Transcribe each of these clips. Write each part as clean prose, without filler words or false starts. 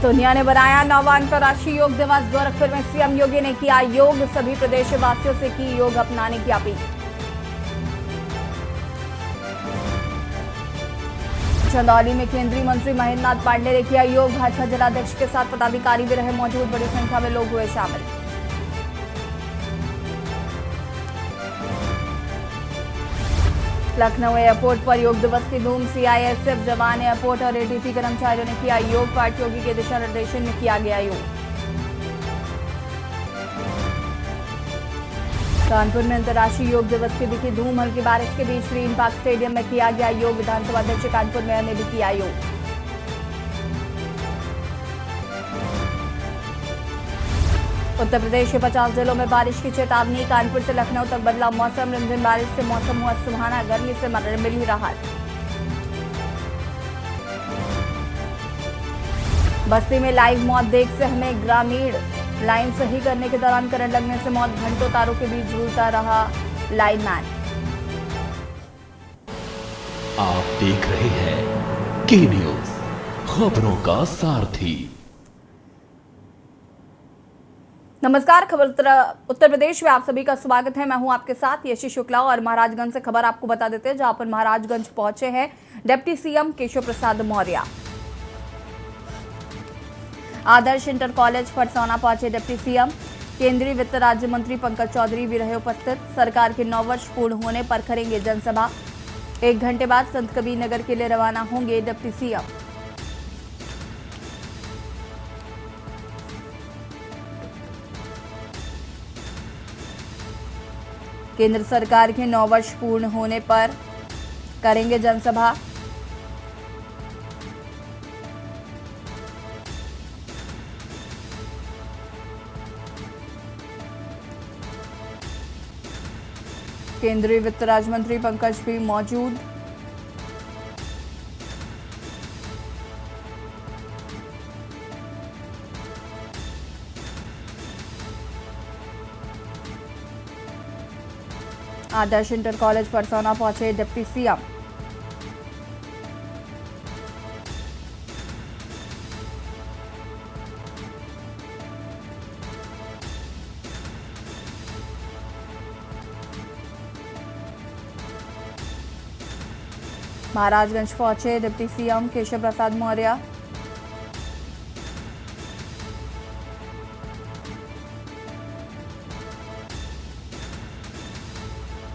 दुनिया ने बनाया नौवां अंतर्राष्ट्रीय योग दिवस। गोरखपुर में सीएम योगी ने किया योग, सभी प्रदेशवासियों से की योग अपनाने की अपील। चंदौली में केंद्रीय मंत्री महेंद्र नाथ पांडेय ने किया योग। भाजपा जिलाध्यक्ष के साथ पदाधिकारी भी रहे मौजूद, बड़ी संख्या में लोग हुए शामिल। लखनऊ एयरपोर्ट पर योग दिवस की धूम। सीआईएसएफ जवान, एयरपोर्ट और एटीसी कर्मचारियों ने किया योग। पार्टी योगी के दिशा निर्देशन में किया गया योग। कानपुर में अंतर्राष्ट्रीय योग दिवस की दिखी धूम। हल्की बारिश के बीच ग्रीन पार्क स्टेडियम में किया गया योग। विधानसभा अध्यक्ष कानपुर मेयर ने भी किया योग। उत्तर प्रदेश के 50 जिलों में बारिश की चेतावनी। कानपुर से लखनऊ तक बदला मौसम। रिमझिम बारिश से मौसम हुआ सुहाना, गर्मी से मिली राहत। बस्ती में लाइव मौत देख सहमे ग्रामीण। लाइन सही करने के दौरान करंट लगने से मौत। घंटों तारों के बीच झूलता रहा लाइनमैन। आप देख रहे हैं के न्यूज, खबरों का सारथी। नमस्कार, खबर उत्तर प्रदेश में आप सभी का स्वागत है। मैं हूं आपके साथ यशी शुक्ला और महाराजगंज से खबर आपको बता देते हैं, जहां पर महाराजगंज पहुंचे हैं डिप्टी सीएम केशव प्रसाद मौर्य। आदर्श इंटर कॉलेज फरसौना पहुंचे डिप्टी सीएम। केंद्रीय वित्त राज्य मंत्री पंकज चौधरी भी रहे उपस्थित। सरकार के 9 वर्ष पूर्ण होने पर करेंगे जनसभा। 1 घंटे बाद संत कबीर नगर के लिए रवाना होंगे डिप्टी सीएम। केंद्र सरकार के 9 वर्ष पूर्ण होने पर करेंगे जनसभा। केंद्रीय वित्त राज्य मंत्री पंकज भी मौजूद। आदर्श इंटर कॉलेज फरसौना पहुंचे डिप्टी सीएम। महाराजगंज पहुंचे डिप्टी सीएम केशव प्रसाद मौर्य।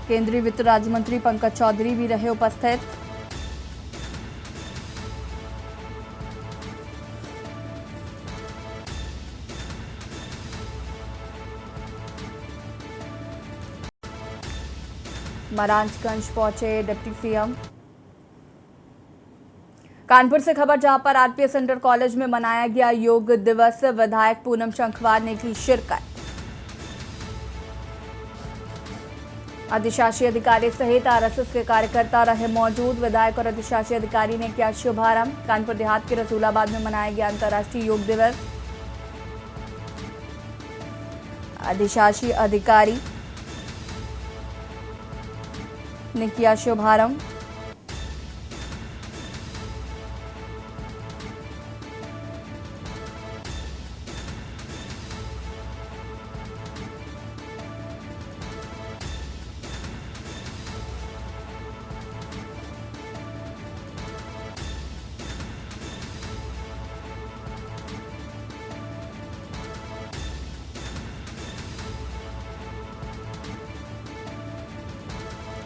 केंद्रीय वित्त राज्य मंत्री पंकज चौधरी भी रहे उपस्थित। महाराजगंज पहुंचे डिप्टी सीएम। कानपुर से खबर, जहां पर आरपीएस इंटर कॉलेज में मनाया गया योग दिवस। विधायक पूनम शंखवार ने की शिरकत। अधिशासी अधिकारी सहित आरएसएस के कार्यकर्ता रहे मौजूद। विधायक और अधिशासी अधिकारी ने किया शुभारंभ। कानपुर देहात के रसूलाबाद में मनाया गया अंतर्राष्ट्रीय योग दिवस। अधिशासी अधिकारी ने किया शुभारंभ।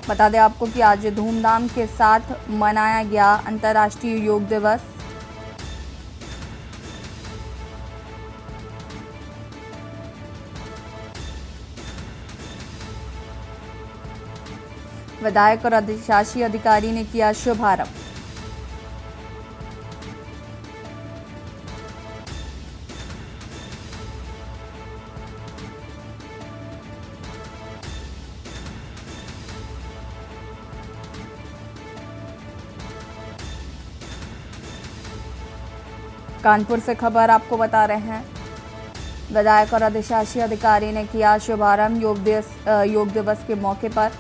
बता दें आपको कि आज धूमधाम के साथ मनाया गया अंतर्राष्ट्रीय योग दिवस। विधायक और अधिशासी अधिकारी ने किया शुभारंभ। कानपुर से खबर आपको बता रहे हैं, विधायक और अधिशासी अधिकारी ने किया शुभारंभ योग दिवस के मौके पर।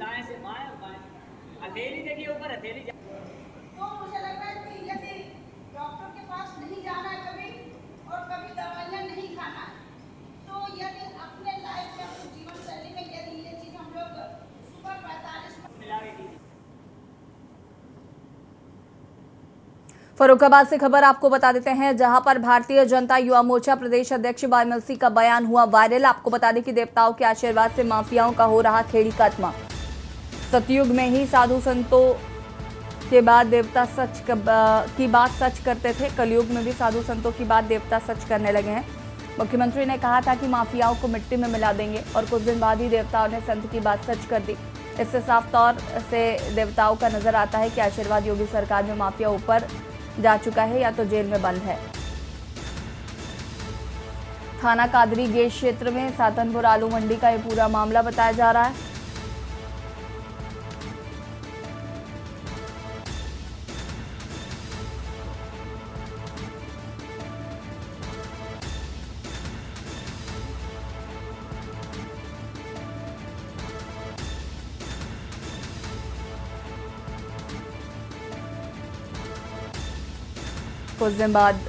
दाएं से बाएं और बाएं हथेली देखिए ऊपर हथेली तो मुझे लग रहा है कि यदि डॉक्टर के पास नहीं जाना है कभी और कभी दवाइयाँ नहीं खाना है, तो यदि अपने लाइफ में अपने जीवन शैली में यदि ये चीज़ हम लोग सुबह 45 मिलावे फर्रुखाबाद से खबर आपको बता देते हैं, जहां पर भारतीय जनता युवा मोर्चा प्रदेश अध्यक्ष वायमलसी का बयान हुआ वायरल। आपको बता दें कि देवताओं के आशीर्वाद से माफियाओं का हो रहा खेड़ी खात्मा। सतयुग में ही साधु संतों के बाद देवता सच की बात सच करते थे, कलयुग में भी साधु संतों की बात देवता सच करने लगे हैं। मुख्यमंत्री ने कहा था कि माफियाओं को मिट्टी में मिला देंगे और कुछ दिन बाद ही देवताओं ने संत की बात सच कर दी। इससे साफ तौर से देवताओं का नजर आता है कि आशीर्वाद योगी सरकार में माफिया ऊपर जा चुका है या तो जेल में बंद है। थाना कादरी गेट क्षेत्र में सातनपुर आलू मंडी का ये पूरा मामला बताया जा रहा है। कुछ दिन बाद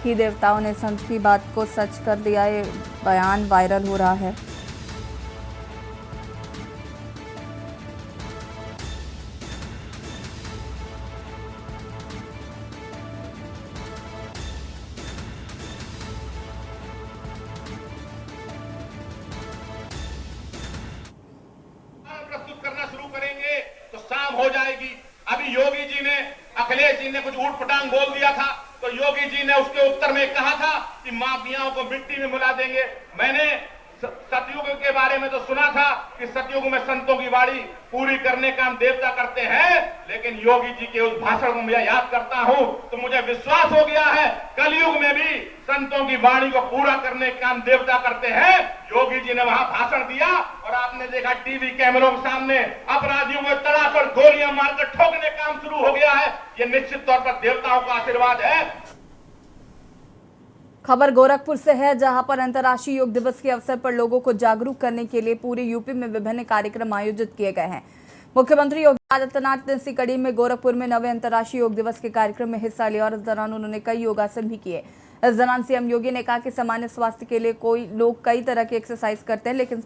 ही देवताओं ने संत की बात को सच कर दिया। ये बयान वायरल हो रहा है। प्रस्तुत करना शुरू करेंगे तो शाम हो जाएगी। अभी योगी जी ने, अखिलेश जी ने कुछ ऊट पटांग बोल दिया था, तो योगी जी ने उसके उत्तर में कहा था कि माफियाओं को मिट्टी में मिला देंगे। मैंने सतयुग के बारे में तो सुना था कि सतयुग में संतों की वाणी पूरी करने का हम देवता करते हैं, लेकिन योगी जी के उस भाषण को मैं याद करता हूं तो मुझे विश्वास हो गया है कलयुग में भी संतों की वाणी को पूरा करने का हम देवता करते हैं। योगी जी ने वहां भाषण दिया और आपने देखा टीवी कैमरों के सामने अपराधियों में तड़ाकर गोलियां मारकर ठोकने का काम शुरू हो गया है। ये निश्चित तौर पर देवताओं का आशीर्वाद है। खबर गोरखपुर से है, जहां पर अंतर्राष्ट्रीय योग दिवस के अवसर पर लोगों को जागरूक करने के लिए पूरे यूपी में विभिन्न कार्यक्रम आयोजित किए गए हैं। मुख्यमंत्री योगी आदित्यनाथ ने इसी कड़ी में गोरखपुर में 9वें अंतर्राष्ट्रीय योग दिवस के कार्यक्रम में हिस्सा लिया और इस दौरान उन्होंने कई योगासन भी किए। इस दौरान सीएम योगी ने कहा कि सामान्य स्वास्थ्य के लिए लोग कई तरह की एक्सरसाइज करते हैं, लेकिन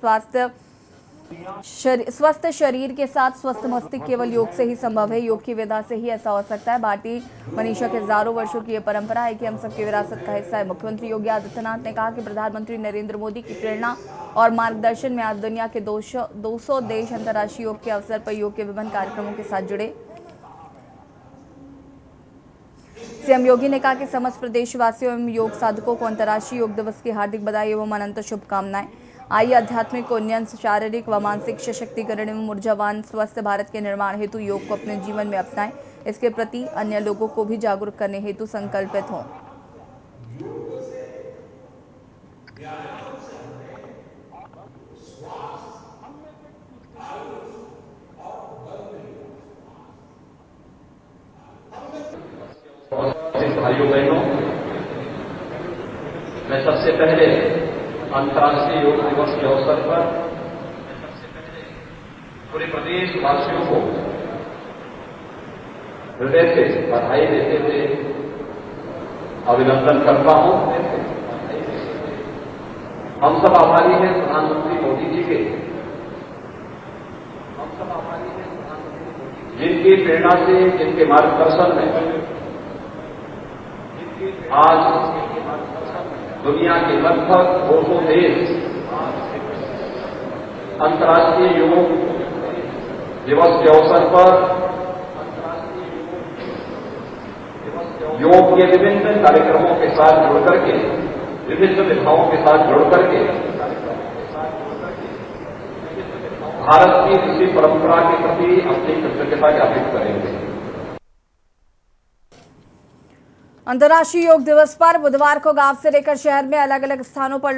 स्वस्थ शरीर के साथ स्वस्थ मस्तिष्क केवल योग से ही संभव है। योग की विधा से ही ऐसा हो सकता है। भारतीय मनीषा के हजारों वर्षों की यह परंपरा है कि हम सबकी विरासत का हिस्सा है। मुख्यमंत्री योगी आदित्यनाथ ने कहा कि प्रधानमंत्री नरेंद्र मोदी की प्रेरणा और मार्गदर्शन में आज दुनिया के 200 देश अंतर्राष्ट्रीय योग के अवसर पर योग के विभिन्न कार्यक्रमों के साथ जुड़े। सीएम योगी ने कहा कि समस्त प्रदेशवासियों एवं योग साधकों को अंतर्राष्ट्रीय योग दिवस की हार्दिक बधाई एवं अनंत शुभकामनाएं। आइए आध्यात्मिक उन्नयन, शारीरिक व मानसिक सशक्तिकरण एवं ऊर्जावान स्वस्थ भारत के निर्माण हेतु योग को अपने जीवन में अपनाएं। इसके प्रति अन्य लोगों को भी जागरूक करने हेतु संकल्पित हों। भाइयों बहनों, मैं सबसे पहले अंतर्राष्ट्रीय योग दिवस के अवसर पर पूरे प्रदेश वासियों को हृदय से बधाई देते हुए अभिनंदन करता हूं। हम सब आभारी हैं प्रधानमंत्री मोदी जी के, जिनकी प्रेरणा से, जिनके मार्गदर्शन में आज दुनिया के लगभग 200 देश अंतर्राष्ट्रीय योग दिवस के अवसर पर योग के विभिन्न कार्यक्रमों के साथ जुड़ करके, विभिन्न विधाओं के साथ जुड़ करके भारत की इसी परंपरा के प्रति अपनी कृतज्ञता ज्ञापित करेंगे। अंतर्राष्ट्रीय योग दिवस पर बुधवार को गांव से लेकर शहर में अलग अलग स्थानों पर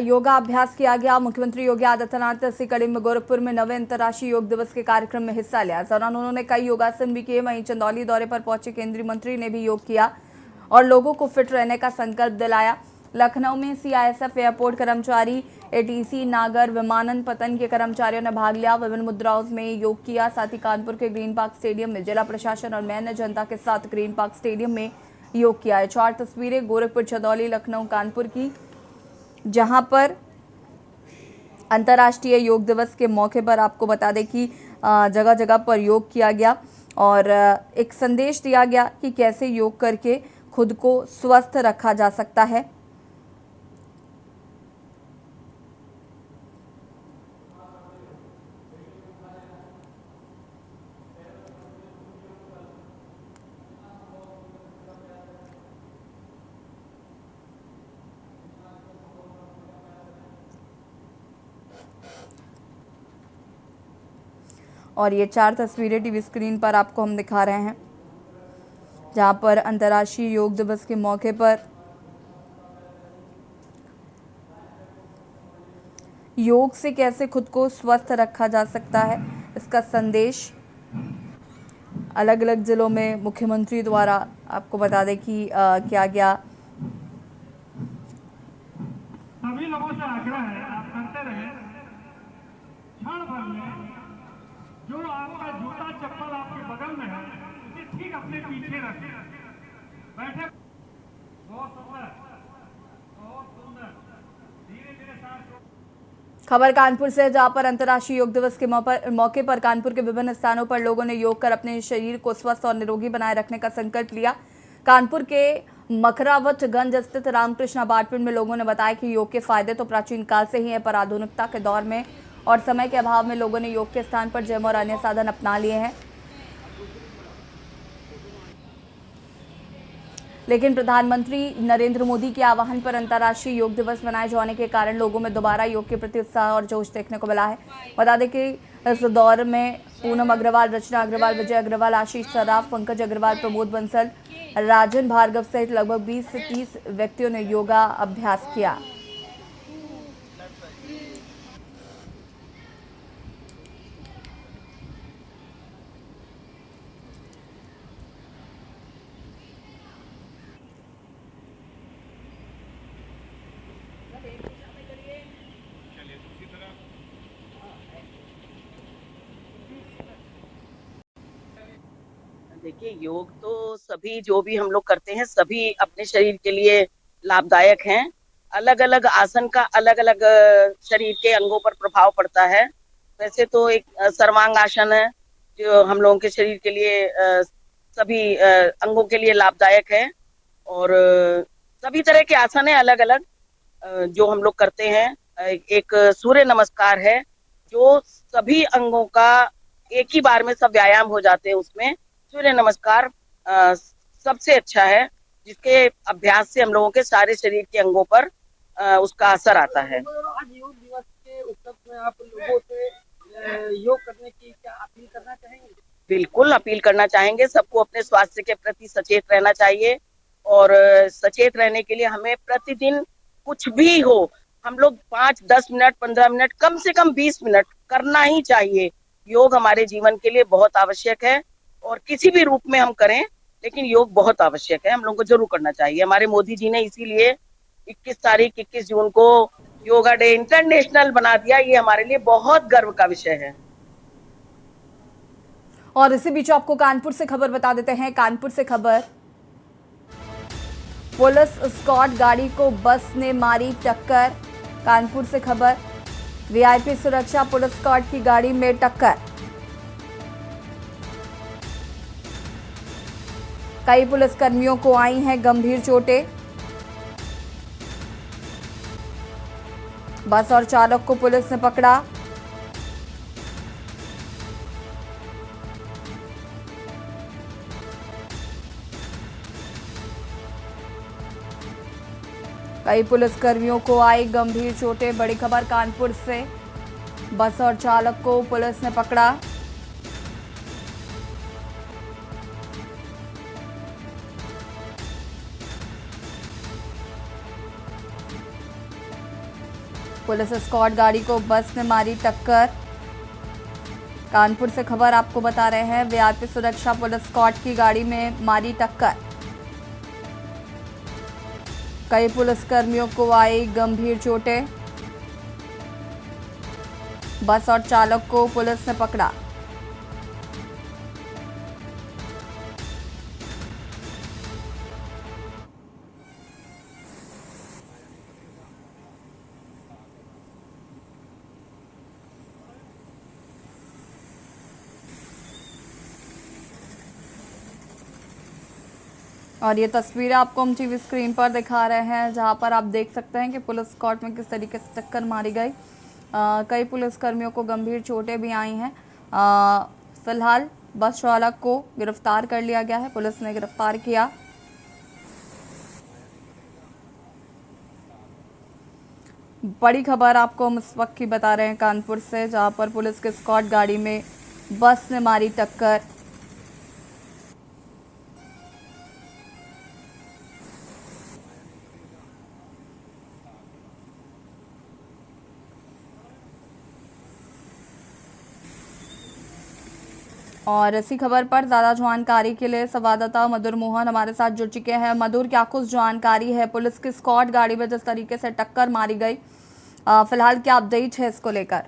योगाभ्यास किया गया। मुख्यमंत्री योगी आदित्यनाथ इसी कड़ी में गोरखपुर में 9वें अंतर्राष्ट्रीय योग दिवस के कार्यक्रम में हिस्सा लिया। इस दौरान उन्होंने कई योगासन भी किए। वहीं चंदौली दौरे पर पहुंचे केंद्रीय मंत्री ने भी योग किया। और लोगों को फिट रहने का संकल्प दिलाया। लखनऊ में सीआईएसएफ एयरपोर्ट कर्मचारी, एटीसी, नागर विमानन पतन के कर्मचारियों ने भाग लिया, विभिन्न मुद्राओं में योग किया। साथ ही कानपुर के ग्रीन पार्क स्टेडियम में जिला प्रशासन और मैंने जनता के साथ ग्रीन पार्क स्टेडियम में योग किया है। 4 तस्वीरें गोरखपुर, चंदौली, लखनऊ, कानपुर की, जहां पर अंतर्राष्ट्रीय योग दिवस के मौके पर आपको बता दें कि जगह जगह पर योग किया गया और एक संदेश दिया गया कि कैसे योग करके खुद को स्वस्थ रखा जा सकता है। और ये 4 तस्वीरें टीवी स्क्रीन पर आपको हम दिखा रहे हैं, जहां पर अंतर्राष्ट्रीय योग दिवस के मौके पर योग से कैसे खुद को स्वस्थ रखा जा सकता है, इसका संदेश अलग अलग जिलों में मुख्यमंत्री द्वारा आपको बता दें कि किया गया। सभी लोगों से आग्रह है, आप करते रहे। क्षण भर में जो आपका जूता चप्पल आपके बगल में है उसे ठीक अपने पीछे रखें। बैठे। बहुत सुंदर, बहुत सुंदर। धीरे धीरे सांस। खबर कानपुर से, जहां पर अंतर्राष्ट्रीय योग दिवस के मौके पर कानपुर के विभिन्न स्थानों पर लोगों ने योग कर अपने शरीर को स्वस्थ और निरोगी बनाए रखने का संकल्प लिया। कानपुर के मखरावतगंज स्थित रामकृष्ण अपार्टमेंट में लोगों ने बताया कि योग के फायदे तो प्राचीन काल से ही है, पर आधुनिकता के दौर में और समय के अभाव में लोगों ने योग के स्थान पर जिम और अन्य साधन अपना लिए हैं। लेकिन प्रधानमंत्री नरेंद्र मोदी के आह्वान पर अंतर्राष्ट्रीय योग दिवस मनाए जाने के कारण लोगों में दोबारा योग के प्रति उत्साह और जोश देखने को मिला है। बता दें कि इस दौर में पूनम अग्रवाल, रचना अग्रवाल, विजय अग्रवाल, आशीष सराफ, पंकज अग्रवाल, प्रमोद बंसल, राजन भार्गव सहित लगभग 20 से 30 व्यक्तियों ने योगा अभ्यास किया। देखिए, योग तो सभी जो भी हम लोग करते हैं सभी अपने शरीर के लिए लाभदायक हैं। अलग अलग आसन का अलग अलग शरीर के अंगों पर प्रभाव पड़ता है। वैसे तो एक सर्वांग आसन है जो हम लोगों के शरीर के लिए सभी अंगों के लिए लाभदायक है, और सभी तरह के आसन है अलग अलग जो हम लोग करते हैं। एक सूर्य नमस्कार है जो सभी अंगों का एक ही बार में सब व्यायाम हो जाते हैं। उसमें सूर्य नमस्कार सबसे अच्छा है, जिसके अभ्यास से हम लोगों के सारे शरीर के अंगों पर उसका असर आता है। आज योग दिवस के उपलक्ष्य में आप लोगों से योग करने की क्या अपील करना चाहेंगे? बिल्कुल अपील करना चाहेंगे। सबको अपने स्वास्थ्य के प्रति सचेत रहना चाहिए, और सचेत रहने के लिए हमें प्रतिदिन कुछ भी हो, हम लोग 5, 10 मिनट, 15 मिनट, कम से कम 20 मिनट करना ही चाहिए। योग हमारे जीवन के लिए बहुत आवश्यक है, और किसी भी रूप में हम करें, लेकिन योग बहुत आवश्यक है, हम लोगों को जरूर करना चाहिए। हमारे मोदी जी ने इसीलिए 21 जून को योगा डे इंटरनेशनल बना दिया। ये हमारे लिए बहुत गर्व का विषय है। और इसी बीच आपको कानपुर से खबर बता देते हैं। कानपुर से खबर, पुलिस स्क्वाड गाड़ी को बस ने मारी टक्कर। कानपुर से खबर, वीआईपी सुरक्षा पुलिस स्क्वाड की गाड़ी में टक्कर। कई पुलिसकर्मियों को आई हैं गंभीर चोटें। बस और चालक को पुलिस ने पकड़ा। कई पुलिसकर्मियों को आई गंभीर चोटें। बड़ी खबर कानपुर से, बस और चालक को पुलिस ने पकड़ा। पुलिस स्क्वाड गाड़ी को बस ने मारी टक्कर। कानपुर से खबर आपको बता रहे हैं, वीआईपी सुरक्षा पुलिस स्क्वाड की गाड़ी में मारी टक्कर। कई पुलिसकर्मियों को आई गंभीर चोटें। बस और चालक को पुलिस ने पकड़ा। और ये तस्वीरें आपको हम टीवी स्क्रीन पर दिखा रहे हैं, जहां पर आप देख सकते हैं कि पुलिस स्क्वाड में किस तरीके से टक्कर मारी गई। कई पुलिसकर्मियों को गंभीर चोटें भी आई हैं। फिलहाल बस चालक को गिरफ्तार कर लिया गया है, पुलिस ने गिरफ्तार किया। बड़ी खबर आपको हम इस वक्त की बता रहे हैं कानपुर से, जहां पर पुलिस के स्क्वाड गाड़ी में बस ने मारी टक्कर। और इसी खबर पर ज़्यादा जानकारी के लिए संवाददाता मधुर मोहन हमारे साथ जुड़ चुके हैं। मधुर, क्या कुछ जानकारी है पुलिस की स्क्वाड गाड़ी में जिस तरीके से टक्कर मारी गई, फिलहाल क्या अपडेट है इसको लेकर?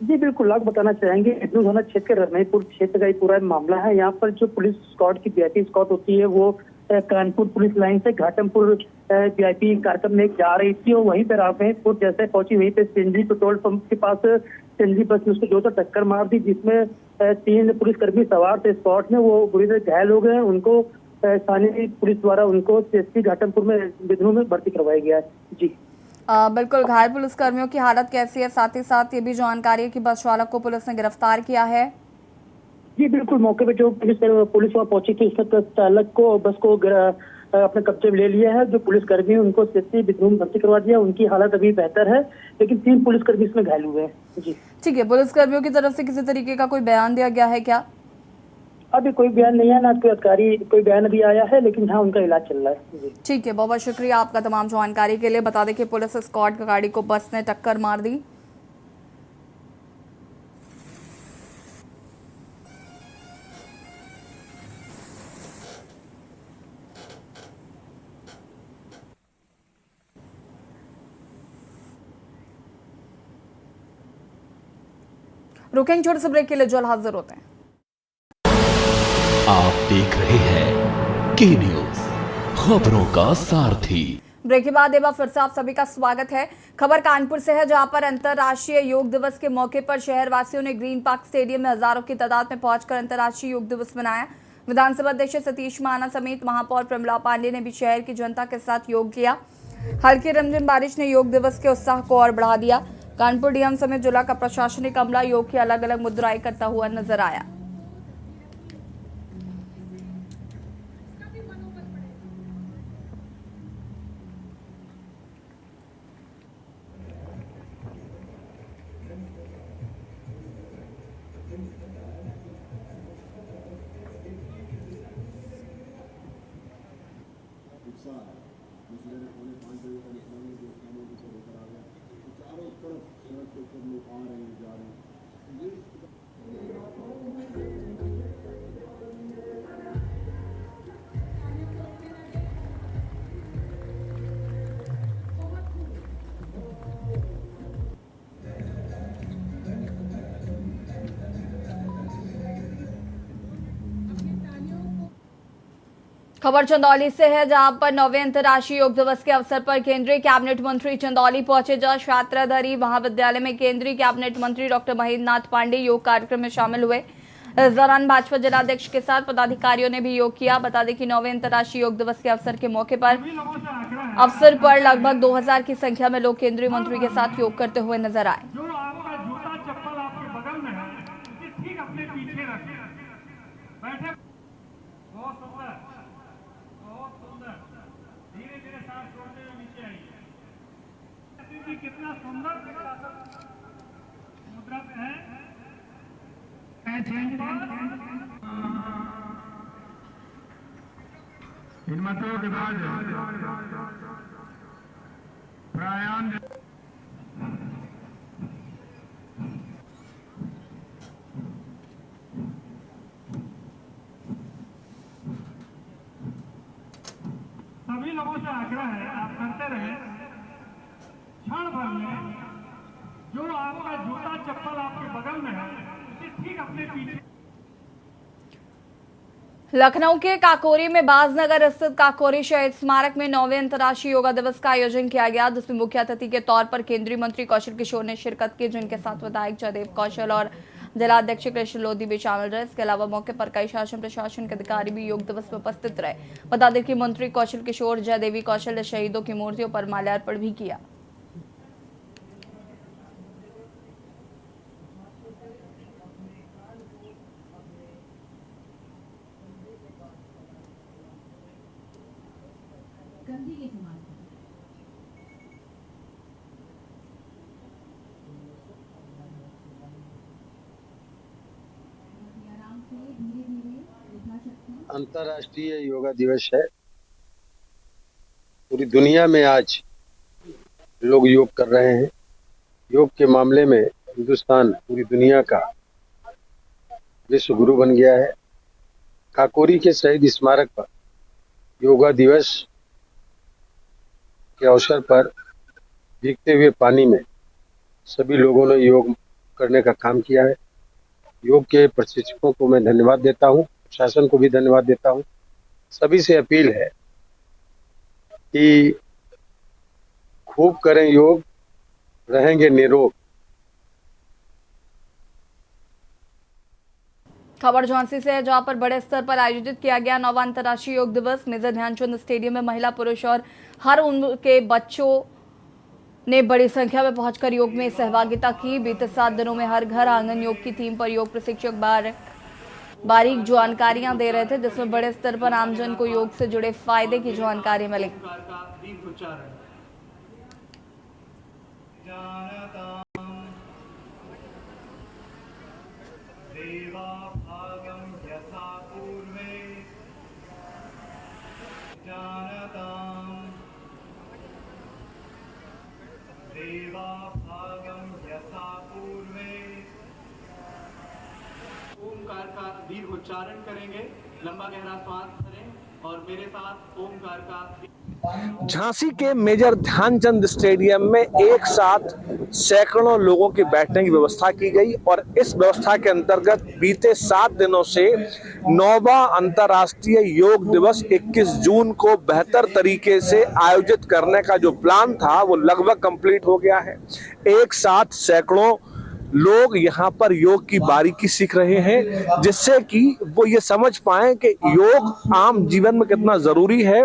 जी बिल्कुल, आपको बताना चाहेंगे हिंदू थाना क्षेत्र के रमईपुर क्षेत्र का ये पूरा मामला है। यहाँ पर जो पुलिस स्क्वाड की वीआईपी स्क्वाड होती है वो कानपुर पुलिस लाइन से घाटमपुर वीआईपी कार्यक्रम में जा रही थी और वहीं पर रमईपुर जैसे पहुंची, वहीं पे सीएनजी पेट्रोल पंप के पास सीएनजी बस में उसको जो टक्कर मार दी, जिसमें 3 पुलिसकर्मी सवार थे स्पॉट में, वो बुरी तरह घायल हो गए। उनको स्थानीय पुलिस द्वारा उनको सीएसपी घाटमपुर में विधु में भर्ती करवाया गया है। जी बिल्कुल, घायल पुलिसकर्मियों की हालत कैसी है? साथ ही साथ ये भी जानकारी है कि बस चालक को पुलिस ने गिरफ्तार किया है। जी बिल्कुल, मौके पे जो पुलिस वहां पहुंची थी, उसने चालक को और बस को अपने कब्जे में ले लिया है। जो पुलिसकर्मी है उनको सीएसपी विधु में भर्ती करवा दिया, उनकी हालत अभी बेहतर है, लेकिन 3 पुलिसकर्मी इसमें घायल हुए हैं। जी ठीक है, पुलिसकर्मियों की तरफ से किसी तरीके का कोई बयान दिया गया है क्या? अभी कोई बयान नहीं है, ना कोई अधिकारी कोई बयान अभी आया है, लेकिन हाँ उनका इलाज चल रहा है। जी ठीक है, बहुत बहुत शुक्रिया आपका तमाम जानकारी के लिए। बता दें कि पुलिस स्क्वाड गाड़ी को बस ने टक्कर मार दी। रुकेंगे छोटे से ब्रेक के लिए, जल्द हाजिर होते हैं। आप देख रहे हैं के न्यूज, खबरों का सारथी। ब्रेक के बाद एक बार फिर से आप सभी का स्वागत है। खबर कानपुर से है, जहां पर अंतर्राष्ट्रीय योग दिवस के मौके पर शहरवासियों ने ग्रीन पार्क स्टेडियम में हजारों की तादाद में पहुंचकर अंतर्राष्ट्रीय योग दिवस मनाया। विधानसभा अध्यक्ष सतीश महाना समेत महापौर प्रमिला पांडे ने भी शहर की जनता के साथ योग किया। हल्की रिमझिम बारिश ने योग दिवस के उत्साह को और बढ़ा दिया। कानपुर डीएम समेत जिला का प्रशासनिक अमला योग की अलग अलग मुद्राएं करता हुआ नजर आया। खबर चंदौली से है, जहां पर 9वें अंतर्राष्ट्रीय योग दिवस के अवसर पर केंद्रीय कैबिनेट मंत्री चंदौली पहुंचे। जहां छात्राधारी महाविद्यालय में केंद्रीय कैबिनेट मंत्री डॉक्टर महेंद्र नाथ पांडे योग कार्यक्रम में शामिल हुए। इस दौरान भाजपा जिलाध्यक्ष के साथ पदाधिकारियों ने भी योग किया। बता दें कि 9वें अंतर्राष्ट्रीय योग दिवस के अवसर के मौके पर लगभग 2000 की संख्या में लोग केंद्रीय मंत्री के साथ योग करते हुए नजर आए। जो आपका जूता चप्पल आपके बगल में है, उसे ठीक अपने पीछे रखें। बैठे, बहुत सुंदर, बहुत सुंदर। धीरे धीरे सांस छोड़ते हुए नीचे आइए। कितना सुंदर मुद्रा है। हिम्मतों के बाद प्राणायाम सभी लोगों से आग्रह है क्षण भर में जो आपका जूता चप्पल आपके बगल में है उसे ठीक अपने पीछे। लखनऊ के काकोरी में बाजनगर स्थित काकोरी शहीद स्मारक में 9वें अंतर्राष्ट्रीय योगा दिवस का आयोजन किया गया, जिसमें मुख्य अतिथि के तौर पर केंद्रीय मंत्री कौशल किशोर ने शिरकत की, जिनके साथ विधायक जयदेव कौशल और जिलाध्यक्ष कृष्ण लोधी भी शामिल रहे। इसके अलावा मौके पर कई शासन प्रशासन के अधिकारी भी योग दिवस में उपस्थित रहे। बता दें कि मंत्री कौशल किशोर जयदेवी कौशल ने शहीदों की मूर्तियों पर माल्यार्पण भी किया। अंतर्राष्ट्रीय योगा दिवस है। पूरी दुनिया में आज लोग योग कर रहे हैं। योग के मामले में हिंदुस्तान पूरी दुनिया का विश्व गुरु बन गया है। काकोरी के शहीद स्मारक पर योगा दिवस के अवसर पर भीगते हुए पानी में सभी लोगों ने योग करने का काम किया है। योग के प्रशिक्षकों को मैं धन्यवाद देता हूँ, शासन को भी धन्यवाद देता हूँ। सभी से अपील है कि खूब करें योग, रहेंगे निरोग। खबर झांसी से है, जहां पर बड़े स्तर पर आयोजित किया गया 9वां अंतर्राष्ट्रीय योग दिवस। मेजर ध्यानचंद स्टेडियम में महिला पुरुष और हर उम्र के बच्चों ने बड़ी संख्या में पहुंचकर योग में सहभागिता की। बीते 7 दिनों में हर घर आंगन योग की थीम पर योग प्रशिक्षक बारीक जानकारियां दे रहे थे, जिसमें बड़े स्तर पर आमजन को योग से जुड़े फायदे की जानकारी मिली। ओमकार का दीर्घ उच्चारण करेंगे, लंबा गहरा श्वास भरें और मेरे साथ ओमकार का। झांसी के मेजर ध्यानचंद स्टेडियम में एक साथ सैकड़ों लोगों के बैठने की व्यवस्था की गई और इस व्यवस्था के अंतर्गत बीते 7 दिनों से 9वां अंतर्राष्ट्रीय योग दिवस 21 जून को बेहतर तरीके से आयोजित करने का जो प्लान था वो लगभग कंप्लीट हो गया है। एक साथ सैकड़ों लोग यहाँ पर योग की बारीकी सीख रहे हैं, जिससे कि वो ये समझ पाए कि योग आम जीवन में कितना जरूरी है।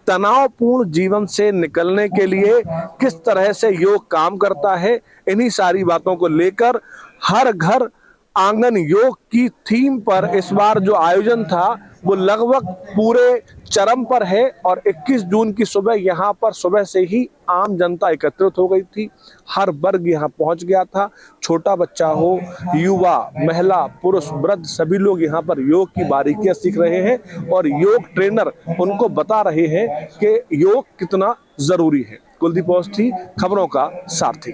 तनावपूर्ण जीवन से निकलने के लिए किस तरह से योग काम करता है, इन्हीं सारी बातों को लेकर हर घर आंगन योग की थीम पर इस बार जो आयोजन था वो लगभग पूरे चरम पर है और 21 जून की सुबह यहाँ पर सुबह से ही आम जनता एकत्रित हो गई थी। हर वर्ग यहाँ पहुंच गया था, छोटा बच्चा हो, युवा, महिला, पुरुष, वृद्ध, सभी लोग यहाँ पर योग की बारीकियां सीख रहे हैं और योग ट्रेनर उनको बता रहे हैं कि योग कितना जरूरी है। कुलदीप अवस्थी, खबरों का सारथी।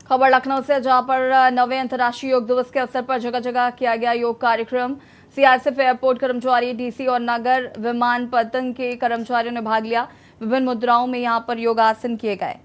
खबर लखनऊ से, जहां पर 9वें अंतर्राष्ट्रीय योग दिवस के अवसर पर जगह जगह किया गया योग कार्यक्रम। सीआईएसएफ एयरपोर्ट कर्मचारी, डीसी और नगर विमानपत्तन के कर्मचारियों ने भाग लिया। विभिन्न मुद्राओं में यहां पर योगासन किए गए।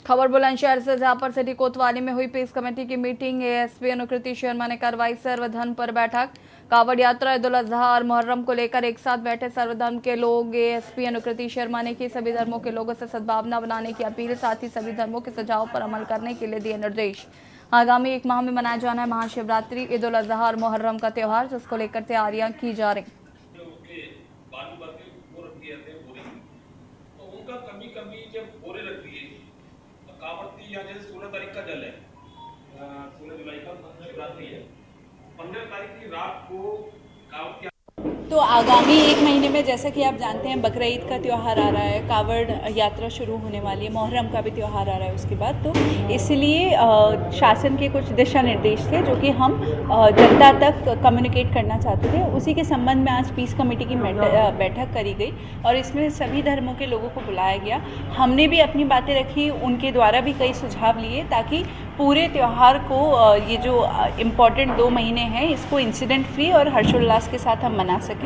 खबर बुलंदशहर से, जहां पर सिटी कोतवाली में हुई पीस कमेटी की मीटिंग। एएसपी अनुकृति शर्मा ने करवाई सर्वधर्म पर बैठक। कावड़ यात्रा, ईद उल अजहा और मुहर्रम को लेकर एक साथ बैठे सर्वधर्म के लोग। एएसपी अनुकृति शर्मा ने की सभी धर्मों के लोगों से सद्भावना बनाने की अपील, साथ ही सभी धर्मों के सुझावों पर अमल करने के लिए दिए निर्देश। आगामी 1 माह में मनाया जाना है महाशिवरात्रि, ईद उल अजहा और मुहर्रम का त्योहार, जिसको लेकर तैयारियां की जा रही। या जैसे 16 तारीख का जल है, 16 जुलाई का शिवरात्रि है, 15 तारीख की रात को कावड़ तो आगामी 1 महीने में जैसा कि आप जानते हैं बकरा ईद का त्यौहार आ रहा है, कावड़ यात्रा शुरू होने वाली है, मुहर्रम का भी त्यौहार आ रहा है उसके बाद, तो इसलिए शासन के कुछ दिशा निर्देश थे जो कि हम जनता तक कम्युनिकेट करना चाहते थे। उसी के संबंध में आज पीस कमेटी की बैठक करी गई और इसमें सभी धर्मों के लोगों को बुलाया गया। हमने भी अपनी बातें रखी, उनके द्वारा भी कई सुझाव लिए ताकि पूरे त्यौहार को ये जो इम्पॉर्टेंट 2 महीने हैं इसको इंसिडेंट फ्री और हर्षोल्लास के साथ हम मना सकें।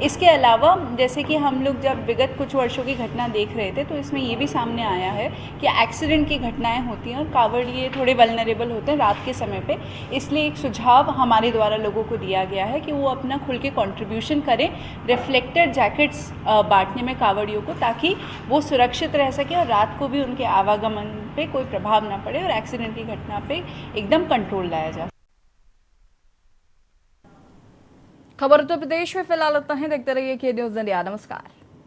इसके अलावा जैसे कि हम लोग जब विगत कुछ वर्षों की घटना देख रहे थे तो इसमें ये भी सामने आया है कि एक्सीडेंट की घटनाएं होती हैं और कांवड़िए थोड़े वल्नरेबल होते हैं रात के समय पे। इसलिए एक सुझाव हमारे द्वारा लोगों को दिया गया है कि वो अपना खुल के कंट्रीब्यूशन करें रिफ्लेक्टर जैकेट्स बांटने में कांवड़ियों को, ताकि वो सुरक्षित रह सके और रात को भी उनके आवागमन पे कोई प्रभाव ना पड़े और एक्सीडेंट की घटना पे एकदम कंट्रोल लाया जाए। खबर उत्तर प्रदेश में फिलहाल इतना ही। देखते रहिए के न्यूज़ इंडिया। नमस्कार।